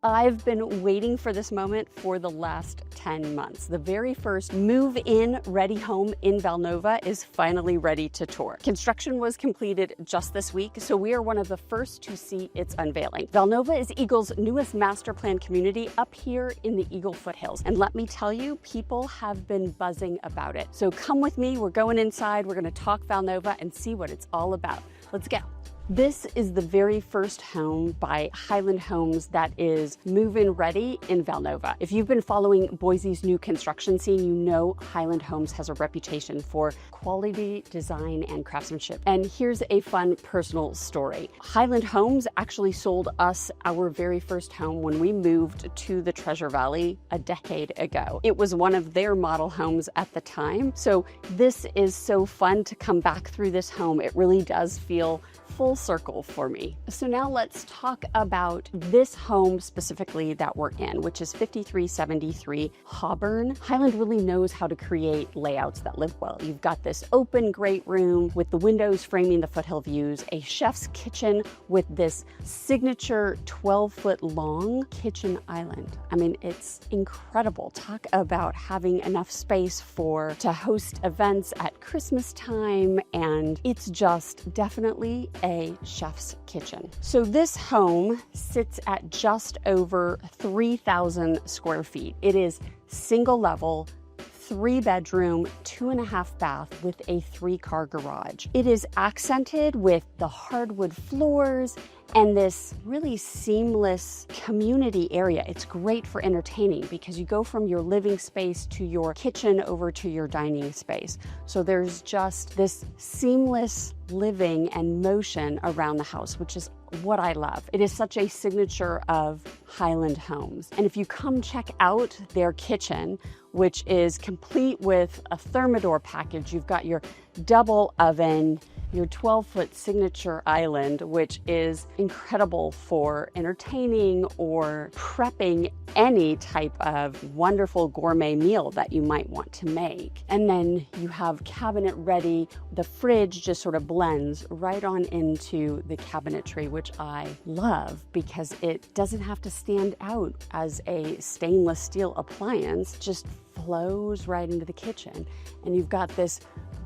I've been waiting for this moment for the last 10 months. The very first move-in ready home in Valnova is finally ready to tour. Construction was completed just this week, so we are one of the first to see its unveiling. Valnova is Eagle's newest master plan community up here in the Eagle foothills. And let me tell you, people have been buzzing about it. So come with me, we're going inside, we're gonna talk Valnova and see what it's all about. Let's go. This is the very first home by Highland Homes that is move-in ready in Valnova. If you've been following Boise's new construction scene, you know Highland Homes has a reputation for quality design and craftsmanship. And here's a fun personal story. Highland Homes actually sold us our very first home when we moved to the Treasure Valley a decade ago. It was one of their model homes at the time. So this is so fun to come back through this home. It really does feel full circle for me. So now let's talk about this home specifically that we're in, which is 5373 Auburn. Highland really knows how to create layouts that live well. You've got this open great room with the windows framing the foothill views, a chef's kitchen with this signature 12-foot long kitchen island. I mean, it's incredible. Talk about having enough space to host events at Christmas time, and it's just definitely a chef's kitchen. So this home sits at just over 3,000 square feet. It is single level, 3-bedroom, 2.5 bath with a 3-car garage. It is accented with the hardwood floors and this really seamless community area. It's great for entertaining because you go from your living space to your kitchen over to your dining space. So there's just this seamless living and motion around the house, which is what I love. It is such a signature of Highland Homes. And if you come check out their kitchen, which is complete with a thermidor package, you've got your double oven, your 12-foot signature island, which is incredible for entertaining or prepping any type of wonderful gourmet meal that you might want to make. And then you have cabinet ready. The fridge just sort of blends right on into the cabinetry, which I love because it doesn't have to stand out as a stainless steel appliance, just flows right into the kitchen. And you've got this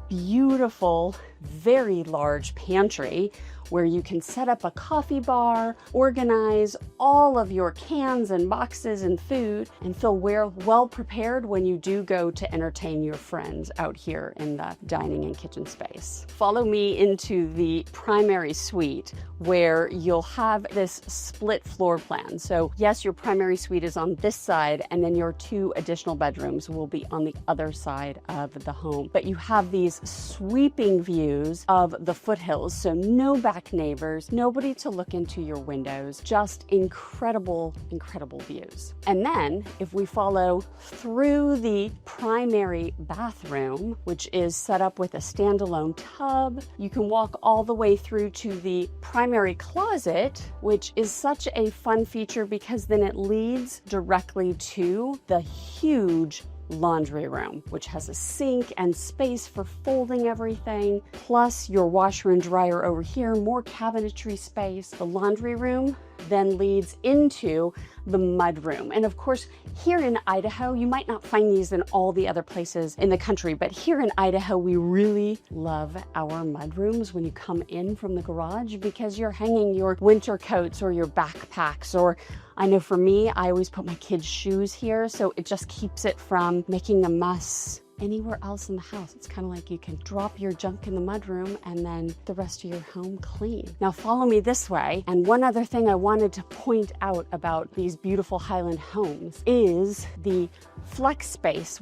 beautiful, very large pantry where you can set up a coffee bar, organize all of your cans and boxes and food, and feel well prepared when you do go to entertain your friends out here in the dining and kitchen space. Follow me into the primary suite where you'll have this split floor plan. So yes, your primary suite is on this side, and then your 2 additional bedrooms will be on the other side of the home. But you have these sweeping views of the foothills, so no back neighbors, nobody to look into your windows, just incredible, incredible views. And then if we follow through the primary bathroom, which is set up with a standalone tub, you can walk all the way through to the primary closet, which is such a fun feature because then it leads directly to the huge laundry room, which has a sink and space for folding everything, plus your washer and dryer over here, more cabinetry space. The laundry room then leads into the mudroom. And of course, here in Idaho, you might not find these in all the other places in the country, but here in Idaho, we really love our mudrooms when you come in from the garage because you're hanging your winter coats or your backpacks, or I know for me, I always put my kids' shoes here, so it just keeps it from making a mess anywhere else in the house. It's kind of like you can drop your junk in the mudroom and then the rest of your home clean. Now follow me this way. And one other thing I wanted to point out about these beautiful Highland Homes is the flex space,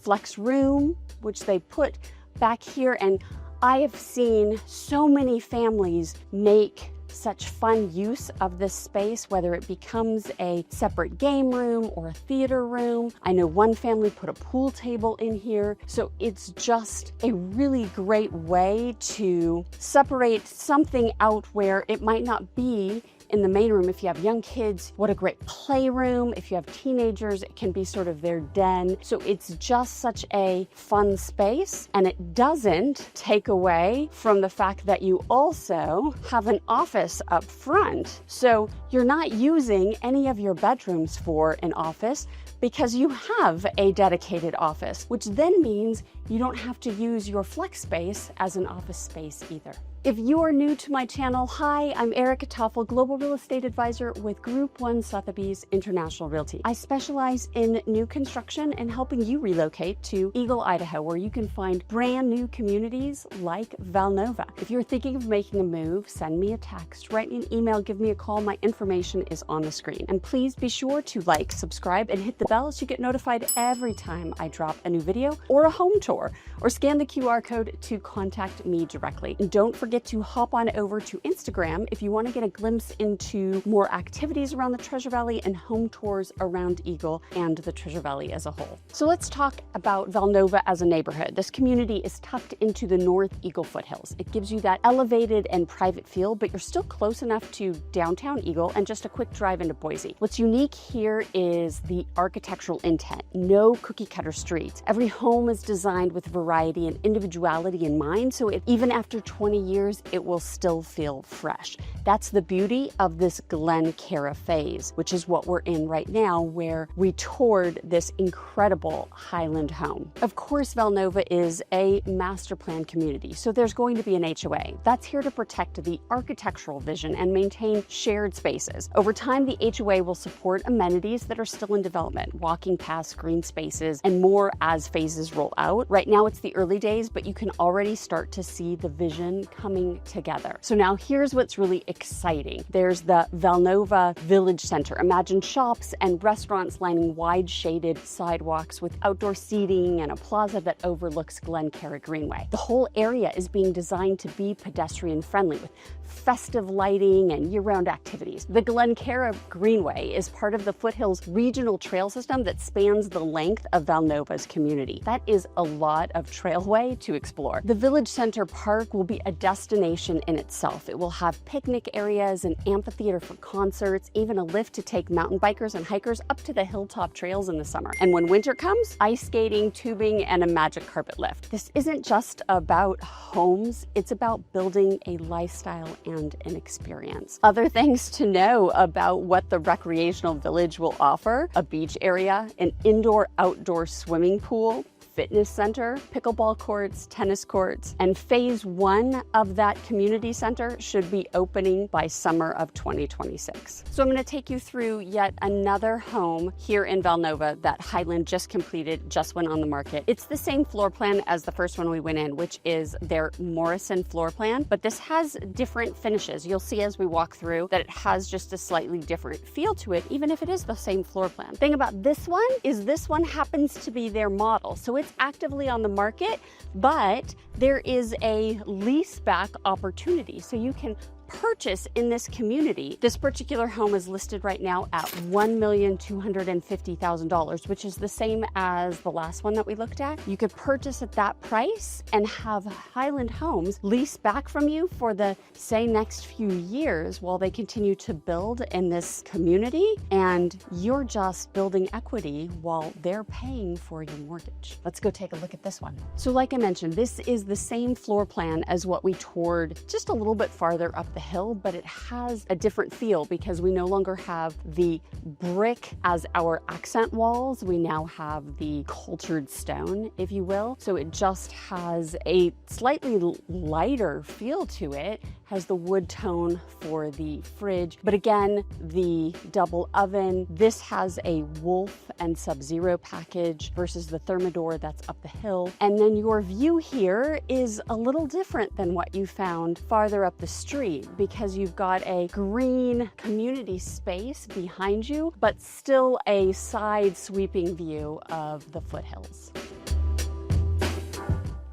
flex room, which they put back here. And I have seen so many families make such fun use of this space, whether it becomes a separate game room or a theater room. I know one family put a pool table in here. So it's just a really great way to separate something out where it might not be in the main room, if you have young kids, what a great playroom. If you have teenagers, it can be sort of their den. So it's just such a fun space, and it doesn't take away from the fact that you also have an office up front. So you're not using any of your bedrooms for an office because you have a dedicated office, which then means you don't have to use your flex space as an office space either. If you are new to my channel, hi, I'm Erica Toffel, Global Real Estate Advisor with Group 1 Sotheby's International Realty. I specialize in new construction and helping you relocate to Eagle, Idaho, where you can find brand new communities like Valnova. If you're thinking of making a move, send me a text, write me an email, give me a call. My information is on the screen. And please be sure to like, subscribe, and hit the bell so you get notified every time I drop a new video or a home tour, or scan the QR code to contact me directly. And don't forget to hop on over to Instagram if you want to get a glimpse into more activities around the Treasure Valley and home tours around Eagle and the Treasure Valley as a whole. So let's talk about Valnova as a neighborhood. This community is tucked into the North Eagle foothills. It gives you that elevated and private feel, but you're still close enough to downtown Eagle and just a quick drive into Boise. What's unique here is the architectural intent. No cookie cutter streets. Every home is designed with variety and individuality in mind, so even after 20 years, it will still feel fresh. That's the beauty of this Glen Cara phase, which is what we're in right now, where we toured this incredible Highland home. Of course, Valnova is a master plan community, so there's going to be an HOA. That's here to protect the architectural vision and maintain shared spaces. Over time, the HOA will support amenities that are still in development, walking paths, green spaces, and more as phases roll out. Right now, it's the early days, but you can already start to see the vision coming together. So now here's what's really exciting. There's the Valnova Village Center. Imagine shops and restaurants lining wide shaded sidewalks with outdoor seating and a plaza that overlooks Glen Cara Greenway. The whole area is being designed to be pedestrian friendly with festive lighting and year-round activities. The Glen Cara Greenway is part of the Foothills regional trail system that spans the length of Valnova's community. That is a lot of trailway to explore. The Village Center Park will be a destination in itself. It will have picnic areas, an amphitheater for concerts, even a lift to take mountain bikers and hikers up to the hilltop trails in the summer. And when winter comes, ice skating, tubing, and a magic carpet lift. This isn't just about homes, it's about building a lifestyle and an experience. Other things to know about what the recreational village will offer: a beach area, an indoor-outdoor swimming pool, fitness center, pickleball courts, tennis courts, and phase 1 of that community center should be opening by summer of 2026. So I'm going to take you through yet another home here in Valnova that Highland just completed, just went on the market. It's the same floor plan as the first one we went in, which is their Morrison floor plan, but this has different finishes. You'll see as we walk through that it has just a slightly different feel to it, even if it is the same floor plan. The thing about this one is this one happens to be their model. So it's actively on the market, but there is a lease back opportunity. So you can purchase in this community. This particular home is listed right now at $1,250,000, which is the same as the last one that we looked at. You could purchase at that price and have Highland Homes lease back from you for the, say, next few years while they continue to build in this community, and you're just building equity while they're paying for your mortgage. Let's go take a look at this one. So like I mentioned, this is the same floor plan as what we toured just a little bit farther up the hill, but it has a different feel because we no longer have the brick as our accent walls. We now have the cultured stone, if you will. So it just has a slightly lighter feel to it, has the wood tone for the fridge, but again, the double oven. This has a Wolf and Sub-Zero package versus the Thermador that's up the hill. And then your view here is a little different than what you found farther up the street, because you've got a green community space behind you, but still a side sweeping view of the foothills.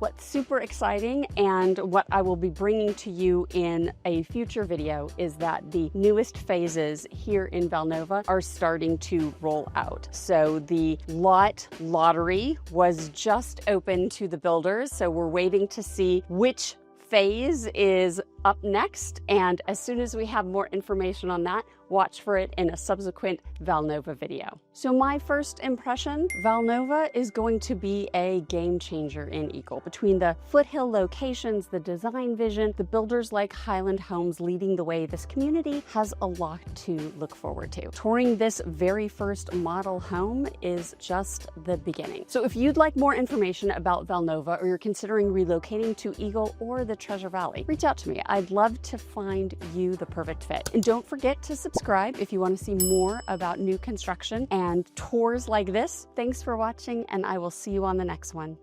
What's super exciting and what I will be bringing to you in a future video is that the newest phases here in Valnova are starting to roll out. So the lot lottery was just open to the builders, so we're waiting to see which phase is up next, and as soon as we have more information on that, watch for it in a subsequent Valnova video. So my first impression, Valnova is going to be a game changer in Eagle. Between the foothill locations, the design vision, the builders like Highland Homes leading the way, this community has a lot to look forward to. Touring this very first model home is just the beginning. So if you'd like more information about Valnova, or you're considering relocating to Eagle or the Treasure Valley, reach out to me. I'd love to find you the perfect fit. And don't forget to subscribe if you want to see more about new construction and tours like this. Thanks for watching, and I will see you on the next one.